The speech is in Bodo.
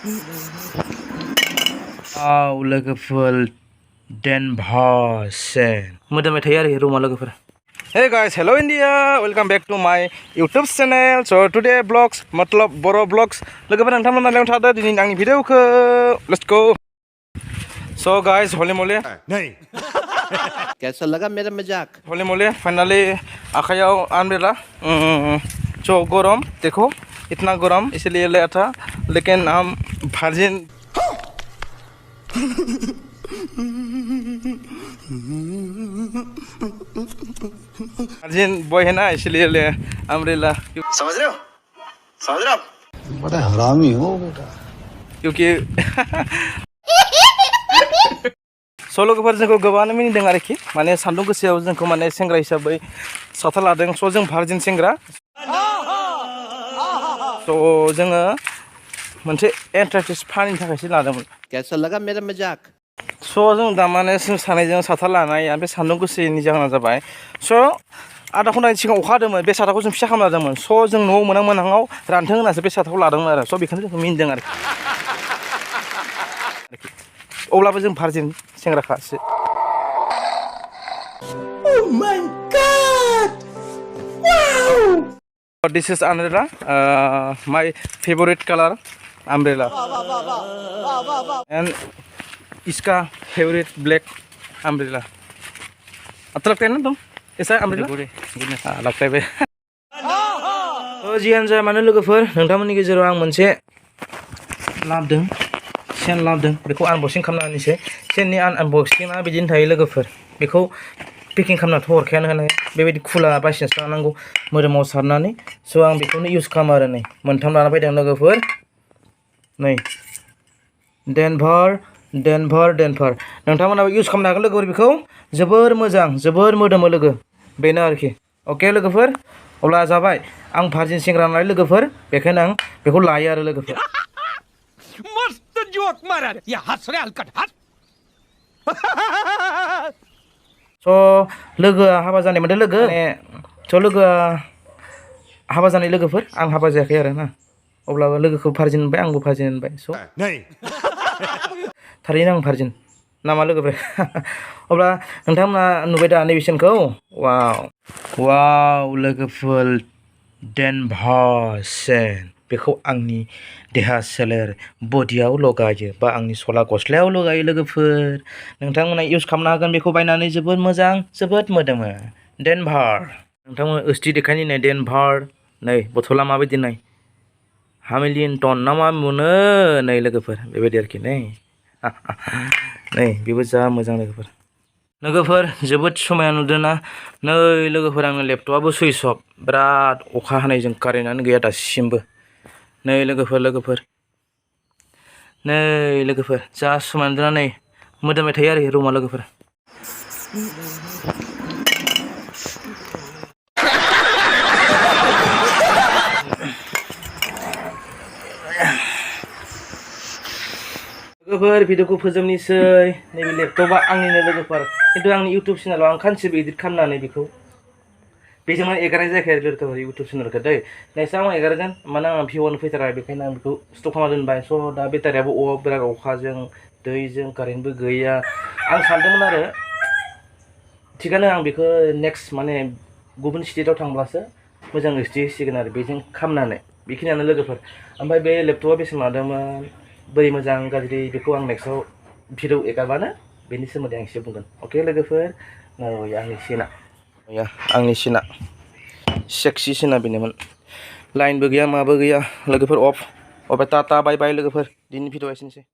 Lwgwfwr मोदोमबाय थायो आरो रुमा लोगोफोर. Hey guys, hello India, welcome back to my YouTube channel. So today vlogs, मतलब Boro vlogs. लोगोफोर नोंथांमोना लायाव थादो दिनै आंनि भिडिअखौ. Let's go. So guys, होले मोले. नहीं. कैसा लगा मेरा मजाक? होले मोले, finally आखायाव अम्ब्रेला. जो गरम, देखो इतना गरम इसलिए लिया था, लेकिन हम वर्जिन अर्जिन बॉय है ना, इसलिए ले अम्ब्रेला. समझ रहे हो? समझ रहे हो? बड़ा हरामी हो बेटा. क्योंकि लोगोफोर जोंखौ गोबाङानो मिनिदों आरोखि, माने सान्दुं गोसायाव जोंखौ माने सेंग्रा हिसाबै साथा लादों. स' जों भार्जिन सेंग्रा. स' जोङो मोनसे एन्ट्रेन्स फानिनि थाखायसो लादोंमोन. कैसा लगा मेरा मजाक? स' जों दा माने सानैजों साथा लानाय, ओमफ्राय सान्दुं गोसानि जाहोना जाबाय. स' आधा घन्टानि सिगां अखा हादोंमोन, बे साथाखौ जों फिसा खालामना लादोंमोन. स' जों न'आव मोनाहाव रानथों होननासो बे साथाखौ लादोंमोन आरो. स' बेखौनो जोंखौ मिनिदों आरोखि. अब्लाबो जों virgin सेंग्राखासो. Oh my God! Wow! This is umbrella, my favorite color umbrella, and इसका favorite black umbrella. अच्छा लगता है ना तुम ऐसा umbrella? हाँ लगता है बे. तो जियानो जाया मानो लोगोफोर, नोंथांमोननि गेजेराव आं मोनसे लाबोदों, सेन लाबोदों. बेखौ आनबक्सिं खालामना होनोसै. सेननि आनबक्सिंआ बिदिनो थायो लोगोफोर. बेखौ पेकिं खालामनाथ' हरखायानो होनाय, बेबायदि खुला बासिनासो लानांगौ मोदोमाव सारनानै. स' आं बेखौनो इउज खालामो आरो. नै मोनथाम लाना फैदों लोगोफोर. नै डेनभार. नोंथांमोनाबो इउज खालामनो हागोन लोगोफोर. बेखौ जोबोर मोजां, जोबोर मोदोमो लोगो. बेनो आरोखि. अके लोगोफोर, अब्ला जाबाय. आं भार्जिन सेंग्रा नालाय लोगोफोर, बेखायनो आं बेखौ लायो आरो लोगोफोर. मस्त जोक मारा रे. या हंस रे हलकट हंस. स' लोगोआ हाबा जानायमोन लोगो. स' लोगोआ हाबा जानाय लोगोफोर, आं हाबा जायाखै आरो ना. अब्लाबो लोगोखौ भार्जिन होनबाय, आंबो भार्जिन होनबाय. स' नहीं. थारैनो आं भार्जिन नामा लोगोफोर. अब्ला नोंथांमोना नुबाय दा नैबे सेनखौ. वाव लोगोफोर, डेनभार सेन. बेखौ आंनि देहा सोलेर बडियाव लगायो, बा आंनि सला गस्लायाव लगायो लोगोफोर. नोंथांमोना इउज खालामनो हागोन बेखौ बायनानै. जोबोद मोजां, जोबोद मोदोमो. डेनभार. नोंथांमोना ओस्टि देखायनि नै डेनभार. नै बथला माबायदि नाय, हामिलियन टन ना मा मोनो नै लोगोफोर. बेबायदि आरोखि नै. नै बेबो जा मोजां लोगोफोर. जोबोद समायना नुदों ना. नै लोगोफोर, आंनि लेपटपआबो सुइस अफ. बिराद अखा हानायजों कारेन्टआनो गैया दासिमबो. नै लोगोफोर. नै लोगोफोर, जा समायना नुदों ना. नै मोदोमबाय थायो आरो रुमा लोगोफोर. लोगोफोर भिडिअखौ फोजोबनोसै. नैबे लेपटपआ आंनिनो लोगोफोर, खिन्थु आंनि इउटुब चेनेलाव आं खानसेबो एडिट खालामनानै बेखौ बेजों माने एगारनाय जायाखै आरो लोगोफोर इउटुब चेनेलखौ दै. नेक्स्ट आं एगारगोन, माने आंहा भिउआनो फैथारा, बेखायनो आं बेखौ स्टप खालामना दोनबाय. स' दा बेटारियाबो अफ, बिराद अखाजों दैजों कारेन्टबो गैया. आं सानदोंमोन आरो थिगानो, आं बेखौ नेक्स्ट माने गुबुन स्टेटआव थांब्लासो मोजां स्टि होसिगोन आरो बेजों खालामनानै. बेखिनियानो लोगोफोर. ओमफ्राय बे लेपटपआ बेसेबां लादोंमोन, बोरै मोजां गाज्रि, बेखौ आं नेक्स्टआव भिडिअ एगारबानो बेनि सोमोन्दै आं एसे बुंगोन. अके लोगोफोर. आंनि सिना सेक्सि सिना बेनोमोन. लाइनबो गैया, माबो गैया लोगोफोर. अफ. टाटा बाय बाय लोगोफोर. दिनैनि भिडिअआ एसेनोसै.